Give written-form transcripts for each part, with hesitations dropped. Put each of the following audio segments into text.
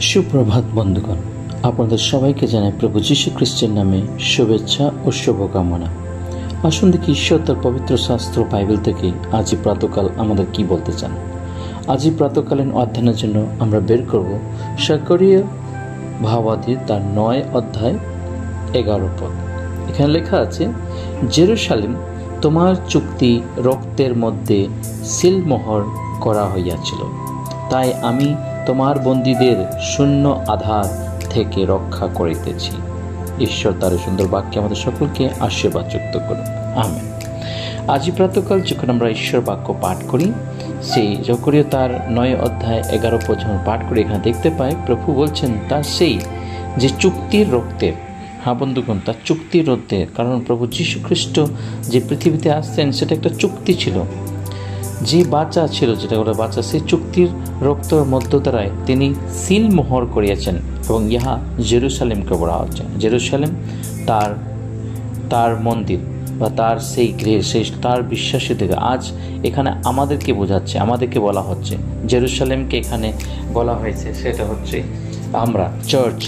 সুপ্রভাত বন্ধুগণ, আপনাদের সবাইকে জানাই প্রভু যীশু খ্রিস্টের নামে শুভেচ্ছা ও শুভকামনা। আসুন দেখি ঈশ্বর তার পবিত্র শাস্ত্র বাইবেল থেকে আজই প্রাতকাল আমাদের কি বলতে চান। আজই প্রাতকালীন অধ্যয়নের জন্য আমরা বের করব সকরিয়া ভাবাদী তার 9 অধ্যায় 11 পদ। এখানে লেখা আছে, জেরুসালেম তোমার চুক্তি রক্তের মধ্যে সিলমোহর করা হইয়াছিল, তাই আমি তোমার বন্দীদের শূন্য আধার থেকে রক্ষা করিতেছি। ঈশ্বর তার সুন্দর বাক্যে আমাদের সকলকে আশীর্বাদ যুক্ত করুন, আমেন। আজই প্রাতকাল যখন আমরা ঈশ্বর বাক্য পাঠ করি, সেই জকরিয়া তার 9 অধ্যায় 11 পদ যখন পাঠ করি, এখানে দেখতে পাই প্রভু বলছেন তার সেই যে চুক্তির রক্তের, বন্ধুগণ, তার চুক্তির রক্তের, কারণ প্রভু যীশু খ্রিস্ট যে পৃথিবীতে আসছেন সেটা একটা চুক্তি ছিল। যে বাচ্চা ছিল, যেটা ওরা বাচ্চা, সেই চুক্তির রক্তের মধ্য দ্বারায় তিনি সিল মোহর করিয়াছেন এবং ইহা জেরুসালেমকে বলা হচ্ছে। জেরুসালেম তার মন্দির বা তার সেই গৃহে, সেই তার বিশ্বাসী থেকে আজ এখানে আমাদেরকে বোঝাচ্ছে, আমাদেরকে বলা হচ্ছে। জেরুসালেমকে এখানে বলা হয়েছে, সেটা হচ্ছে আমরা চার্চ,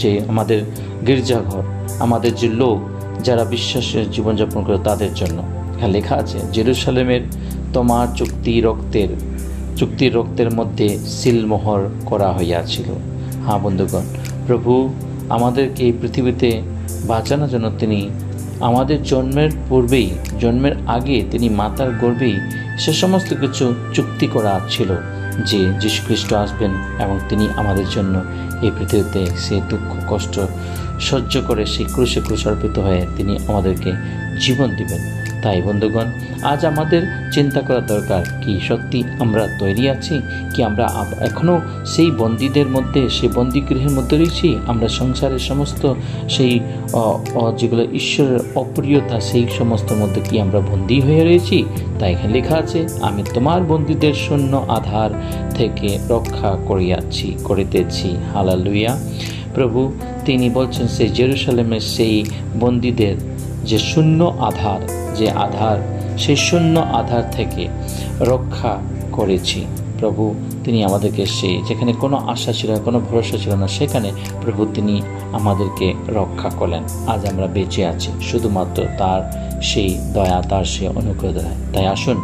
যে আমাদের গির্জাঘর, আমাদের যে লোক যারা বিশ্বাসের জীবনযাপন করে তাদের জন্য। এখানে লেখা আছে, জেরুসালেমের তোমার চুক্তির রক্তের মধ্যে সিলমোহর করা হইয়াছিল। বন্ধুগণ, প্রভু আমাদেরকে এই পৃথিবীতে বাঁচানোর জন্য তিনি আমাদের জন্মের আগে তিনি মাতার গর্ভেই সে সমস্ত কিছু চুক্তি করা ছিল যে যীশু খ্রিস্ট আসবেন এবং তিনি আমাদের জন্য এই পৃথিবীতে সেই দুঃখ কষ্ট সহ্য করে সেই ক্রুশে ক্রুশার্পিত হয়ে তিনি আমাদেরকে জীবন দিবেন। তাই বন্ধুগণ, আজ আমাদের চিন্তা করা দরকার, কি সত্যি আমরা তৈরি আছি? কি আমরা এখনও সেই বন্দীদের মধ্যে, সেই বন্দিগৃহের মধ্যে রয়েছি? আমরা সংসারের সমস্ত সেই যেগুলো ঈশ্বরের অপ্রিয়তা, সেই সমস্ত মধ্যে কি আমরা বন্দী হয়ে রয়েছি? তাই এখানে লেখা আছে, আমি তোমার বন্দীদের শূন্য আধার থেকে রক্ষা করিতেছি। হালেলুয়া। প্রভু তিনি বলছেন সেই জেরুসালেমের সেই বন্দীদের যে শূন্য আধার, সেই শূন্য আধার থেকে রক্ষা করেছি। প্রভু তিনি আমাদেরকে যেখানে কোনো আশা ছিল না, কোনো ভরসা ছিল না, সেখানে প্রভু তিনি আমাদেরকে রক্ষা করলেন। আজ আমরা বেঁচে আছি শুধুমাত্র তার সেই দয়া, তার সেই অনুগ্রহ দ্বারা। তাই আসুন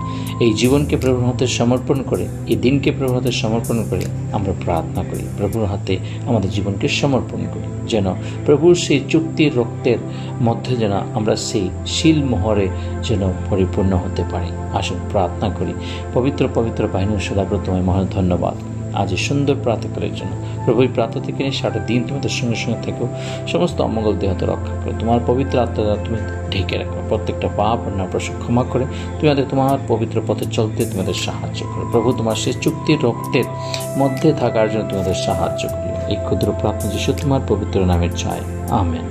এই জীবনকে প্রভুর হাতে সমর্পণ করে, এই দিনকে প্রভুর হাতে সমর্পণ করে আমরা প্রার্থনা করি, প্রভুর হাতে আমাদের জীবনকে সমর্পণ করি, যেন প্রভুর সেই চুক্তির রক্তের মধ্যে যেন আমরা সেই শিলমোহরে যেন পরিপূর্ণ হতে পারি। আসুন প্রার্থনা করি। পবিত্র বাহিনীর সদাব্রত তোমায় মহান ধন্যবাদ আজ এই সুন্দর প্রাতকালের জন্য। প্রভু এই প্রাত থেকে নিয়ে সারা দিন তোমাদের সঙ্গে থেকো, সমস্ত অমঙ্গল দেহতে রক্ষা করে তোমার পবিত্র আত্মা দ্বারা তুমি ঢেকে রাখো। প্রত্যেকটা পাপ অন্যায় প্রশ্ন ক্ষমা করে তোমাদের তোমার পবিত্র পথে চলতে তোমাদের সাহায্য করো। প্রভু তোমার সেই চুক্তির রক্তের মধ্যে থাকার জন্য তোমাদের সাহায্য করো। এই ক্ষুদ্র প্রার্থনা যিশু তোমার পবিত্র নামের চাই, আমেন।